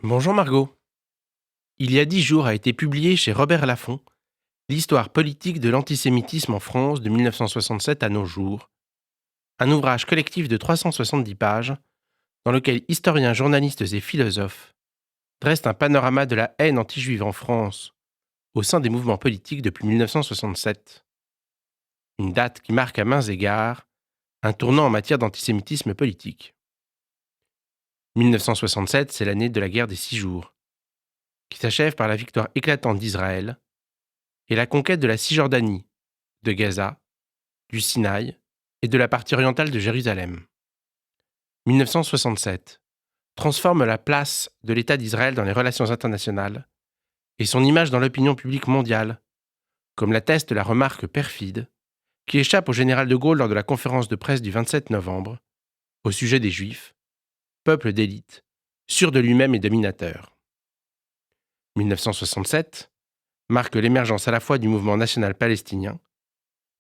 Bonjour Margot. Il y a 10 jours a été publié chez Robert Laffont l'histoire politique de l'antisémitisme en France de 1967 à nos jours, un ouvrage collectif de 370 pages dans lequel historiens, journalistes et philosophes dressent un panorama de la haine anti-juive en France au sein des mouvements politiques depuis 1967. Une date qui marque à mains égards un tournant en matière d'antisémitisme politique. 1967, c'est l'année de la guerre des 6 jours, qui s'achève par la victoire éclatante d'Israël et la conquête de la Cisjordanie, de Gaza, du Sinaï et de la partie orientale de Jérusalem. 1967 transforme la place de l'État d'Israël dans les relations internationales et son image dans l'opinion publique mondiale, comme l'atteste la remarque perfide qui échappe au général de Gaulle lors de la conférence de presse du 27 novembre au sujet des Juifs, peuple d'élite, sûr de lui-même et dominateur. 1967 marque l'émergence à la fois du mouvement national palestinien,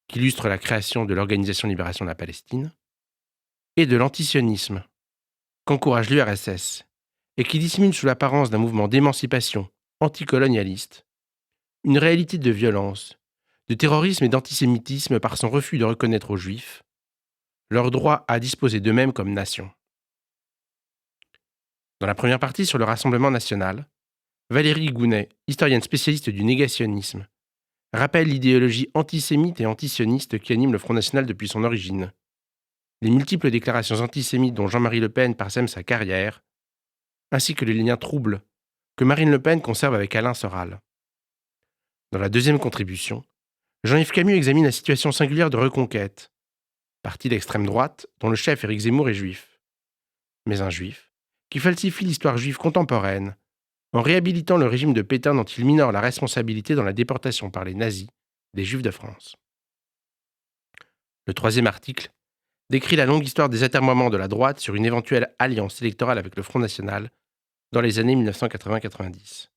qui illustre la création de l'Organisation de libération de la Palestine, et de l'antisionisme, qu'encourage l'URSS, et qui dissimule sous l'apparence d'un mouvement d'émancipation anticolonialiste une réalité de violence, de terrorisme et d'antisémitisme par son refus de reconnaître aux Juifs leur droit à disposer d'eux-mêmes comme nation. Dans la première partie sur le Rassemblement national, Valérie Gounet, historienne spécialiste du négationnisme, rappelle l'idéologie antisémite et antisioniste qui anime le Front national depuis son origine, les multiples déclarations antisémites dont Jean-Marie Le Pen parsème sa carrière, ainsi que les liens troubles que Marine Le Pen conserve avec Alain Soral. Dans la deuxième contribution, Jean-Yves Camus examine la situation singulière de Reconquête, parti d'extrême droite dont le chef Éric Zemmour est juif. Mais un juif qui falsifie l'histoire juive contemporaine en réhabilitant le régime de Pétain dont il minore la responsabilité dans la déportation par les nazis des Juifs de France. Le troisième article décrit la longue histoire des atermoiements de la droite sur une éventuelle alliance électorale avec le Front national dans les années 1980-90.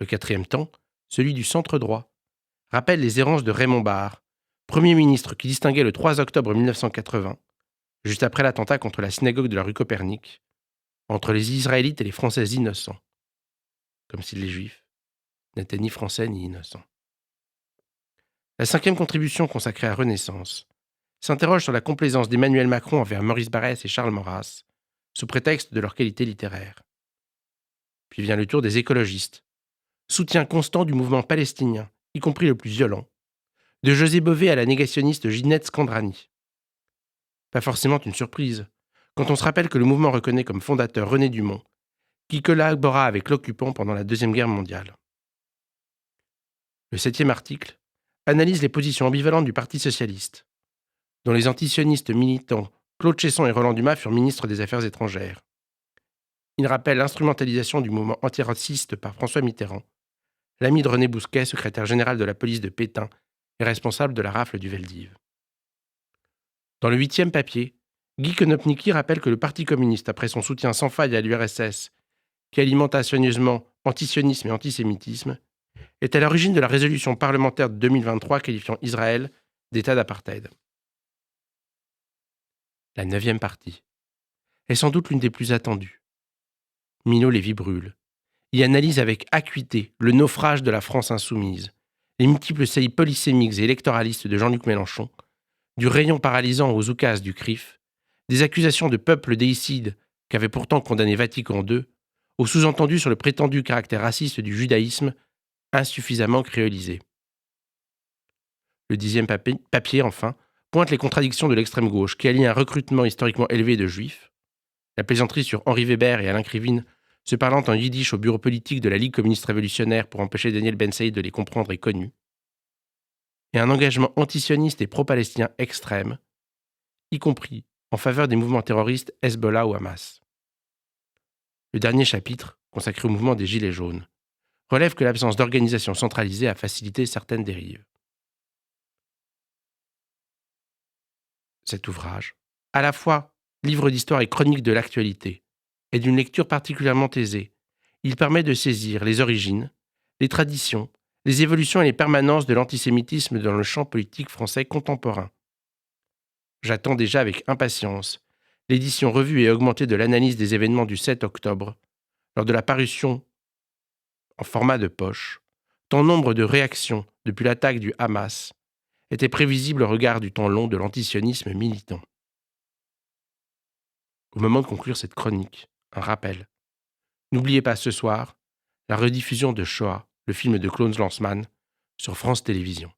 Le quatrième temps, celui du centre droit, rappelle les errances de Raymond Barre, Premier ministre qui distinguait le 3 octobre 1980, juste après l'attentat contre la synagogue de la rue Copernic, entre les Israélites et les Français innocents, comme si les Juifs n'étaient ni Français ni innocents. La cinquième contribution consacrée à Renaissance s'interroge sur la complaisance d'Emmanuel Macron envers Maurice Barrès et Charles Maurras, sous prétexte de leur qualité littéraire. Puis vient le tour des écologistes, soutien constant du mouvement palestinien, y compris le plus violent, de José Bové à la négationniste Ginette Scandrani. Pas forcément une surprise, quand on se rappelle que le mouvement reconnaît comme fondateur René Dumont, qui collabora avec l'occupant pendant la Deuxième Guerre mondiale. Le septième article analyse les positions ambivalentes du Parti socialiste, dont les antisionistes militants Claude Chesson et Roland Dumas furent ministres des Affaires étrangères. Il rappelle l'instrumentalisation du mouvement antiraciste par François Mitterrand, l'ami de René Bousquet, secrétaire général de la police de Pétain et responsable de la rafle du Veldiv. Dans le huitième papier, Guy Konopnicki rappelle que le Parti communiste, après son soutien sans faille à l'URSS, qui alimenta soigneusement antisionisme et antisémitisme, est à l'origine de la résolution parlementaire de 2023 qualifiant Israël d'État d'apartheid. La neuvième partie est sans doute l'une des plus attendues. Minot Lévy-Bruhl y analyse avec acuité le naufrage de la France insoumise, les multiples saillies polysémiques et électoralistes de Jean-Luc Mélenchon, du rayon paralysant aux oukases du CRIF, des accusations de peuple déicide qu'avait pourtant condamné Vatican II, au sous-entendu sur le prétendu caractère raciste du judaïsme insuffisamment créolisé. Le dixième papier, enfin, pointe les contradictions de l'extrême gauche qui allie un recrutement historiquement élevé de juifs, la plaisanterie sur Henri Weber et Alain Krivine se parlant en yiddish au bureau politique de la Ligue communiste révolutionnaire pour empêcher Daniel Ben Saïd de les comprendre est connu, et un engagement antisioniste et pro-palestinien extrême, y compris en faveur des mouvements terroristes Hezbollah ou Hamas. Le dernier chapitre, consacré au mouvement des Gilets jaunes, relève que l'absence d'organisation centralisée a facilité certaines dérives. Cet ouvrage, à la fois livre d'histoire et chronique de l'actualité, est d'une lecture particulièrement aisée. Il permet de saisir les origines, les traditions, les évolutions et les permanences de l'antisémitisme dans le champ politique français contemporain. J'attends déjà avec impatience l'édition revue et augmentée de l'analyse des événements du 7 octobre, lors de la parution en format de poche, tant nombre de réactions depuis l'attaque du Hamas étaient prévisibles au regard du temps long de l'antisionisme militant. Au moment de conclure cette chronique, un rappel. N'oubliez pas ce soir la rediffusion de Shoah, le film de Klaus Lanzmann, sur France Télévisions.